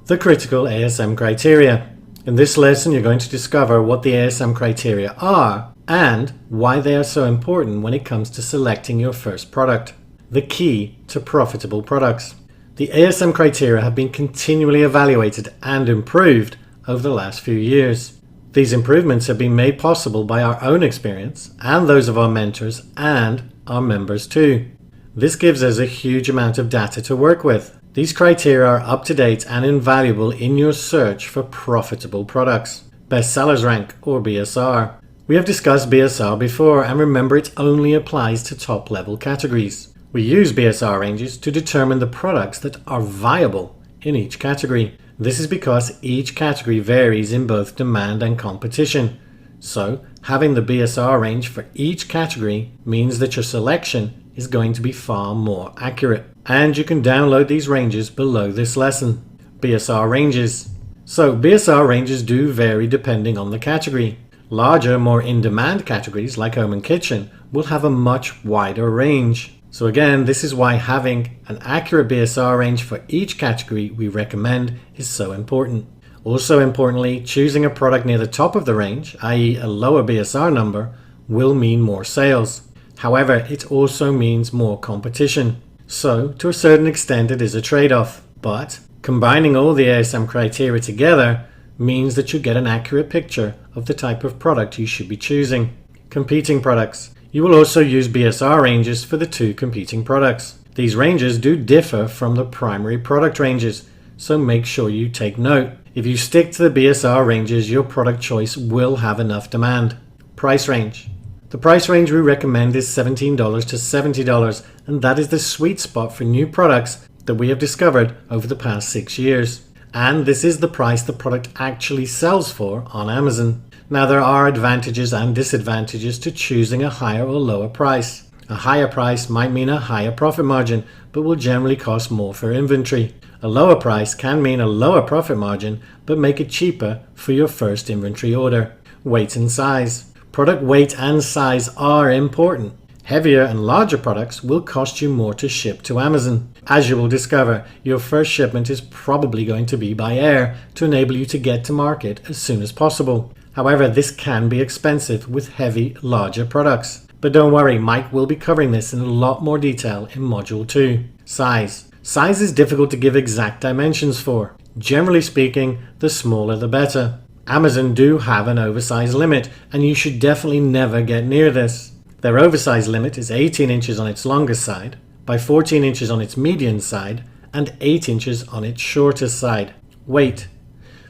The critical ASM criteria. In this lesson, you're going to discover what the ASM criteria are and why they are so important when it comes to selecting your first product. The key to profitable products. The ASM criteria have been continually evaluated and improved over the last few years. These improvements have been made possible by our own experience and those of our mentors and our members too. This gives us a huge amount of data to work with. These criteria are up to date and invaluable in your search for profitable products. Bestsellers rank, or BSR. We have discussed BSR before, and remember it only applies to top level categories. We use BSR ranges to determine the products that are viable in each category. This is because each category varies in both demand and competition. So, having the BSR range for each category means that your selection is going to be far more accurate. And you can download these ranges below this lesson. BSR ranges. So, BSR ranges do vary depending on the category. Larger, more in-demand categories like home and kitchen will have a much wider range. So again, this is why having an accurate BSR range for each category we recommend is so important. Also importantly, choosing a product near the top of the range, i.e. a lower BSR number, will mean more sales. However, it also means more competition. So, to a certain extent it is a trade-off. But combining all the ASM criteria together means that you get an accurate picture of the type of product you should be choosing. Competing products. You will also use BSR ranges for the two competing products. These ranges do differ from the primary product ranges, so make sure you take note. If you stick to the BSR ranges, your product choice will have enough demand. Price range. The price range we recommend is $17 to $70, and that is the sweet spot for new products that we have discovered over the past 6 years. And this is the price the product actually sells for on Amazon. Now there are advantages and disadvantages to choosing a higher or lower price. A higher price might mean a higher profit margin, but will generally cost more for inventory. A lower price can mean a lower profit margin, but make it cheaper for your first inventory order. Weight and size. Product weight and size are important. Heavier and larger products will cost you more to ship to Amazon. As you will discover, your first shipment is probably going to be by air to enable you to get to market as soon as possible. However, this can be expensive with heavy, larger products. But don't worry, Mike will be covering this in a lot more detail in Module 2. Size. Size is difficult to give exact dimensions for. Generally speaking, the smaller the better. Amazon do have an oversize limit, and you should definitely never get near this. Their oversize limit is 18 inches on its longest side, by 14 inches on its median side, and 8 inches on its shortest side. Weight.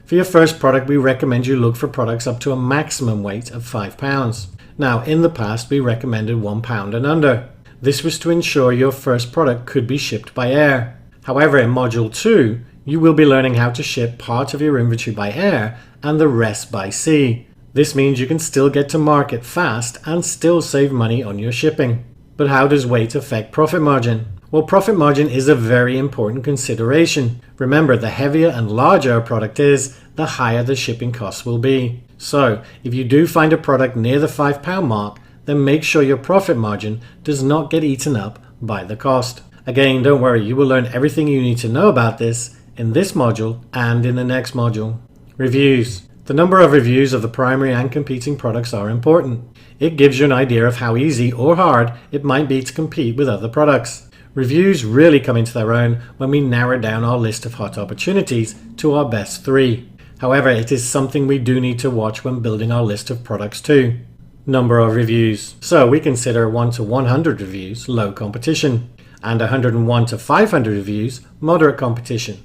For your first product, we recommend you look for products up to a maximum weight of 5 pounds. Now, in the past, we recommended 1 pound and under. This was to ensure your first product could be shipped by air. However, in Module 2, you will be learning how to ship part of your inventory by air and the rest by sea. This means you can still get to market fast and still save money on your shipping. But how does weight affect profit margin? Well, profit margin is a very important consideration. Remember, the heavier and larger a product is, the higher the shipping costs will be. So, if you do find a product near the 5 pound mark, then make sure your profit margin does not get eaten up by the cost. Again, don't worry, you will learn everything you need to know about this in this module and in the next module. Reviews. The number of reviews of the primary and competing products are important. It gives you an idea of how easy or hard it might be to compete with other products. Reviews really come into their own when we narrow down our list of hot opportunities to our best 3. However, it is something we do need to watch when building our list of products too. Number of reviews. So we consider 1 to 100 reviews low competition, and 101 to 500 reviews moderate competition,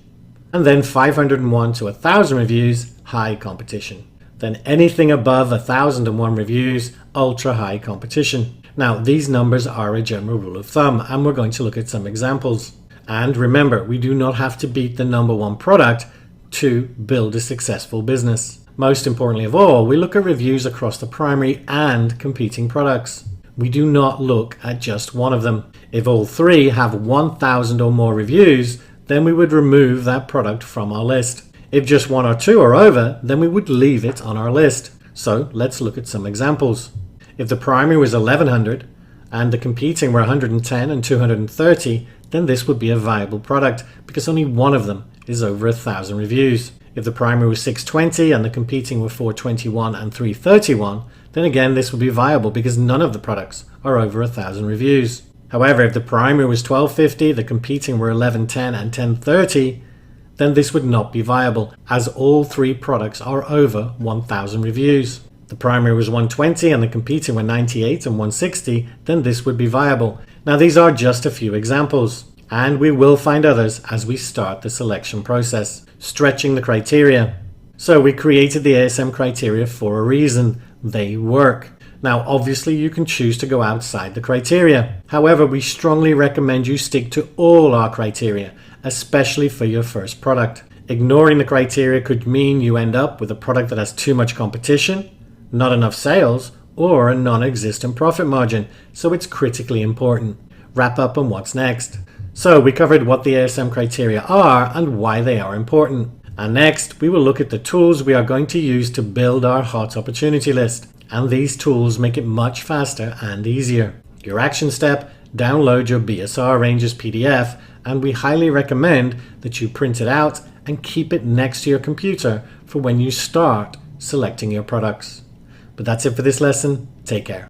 and then 501 to 1000 reviews high competition. Then anything above 1001 reviews ultra high competition. Now, these numbers are a general rule of thumb, and we're going to look at some examples. And remember, we do not have to beat the number 1 product to build a successful business. Most importantly of all, we look at reviews across the primary and competing products. We do not look at just one of them. If all 3 have 1000 or more reviews, then we would remove that product from our list. If just 1 or 2 are over, then we would leave it on our list. So let's look at some examples. If the primary was 1100 and the competing were 110 and 230, then this would be a viable product because only one of them is over 1,000 reviews. If the primary was 620 and the competing were 421 and 331, then again this would be viable because none of the products are over 1,000 reviews. However, if the primary was 1250, the competing were 1110 and 1030, then this would not be viable as all three products are over 1,000 reviews. The primary was 120 and the competing were 98 and 160, then this would be viable. Now these are just a few examples, and we will find others as we start the selection process. Stretching the criteria. So we created the ASM criteria for a reason. They work. Now obviously you can choose to go outside the criteria. However, we strongly recommend you stick to all our criteria, especially for your first product. Ignoring the criteria could mean you end up with a product that has too much competition, not enough sales, or a non-existent profit margin, so it's critically important. Wrap up on what's next. So we covered what the ASM criteria are and why they are important. And next, we will look at the tools we are going to use to build our hot opportunity list. And these tools make it much faster and easier. Your action step, download your BSR ranges PDF, and we highly recommend that you print it out and keep it next to your computer for when you start selecting your products. But that's it for this lesson. Take care.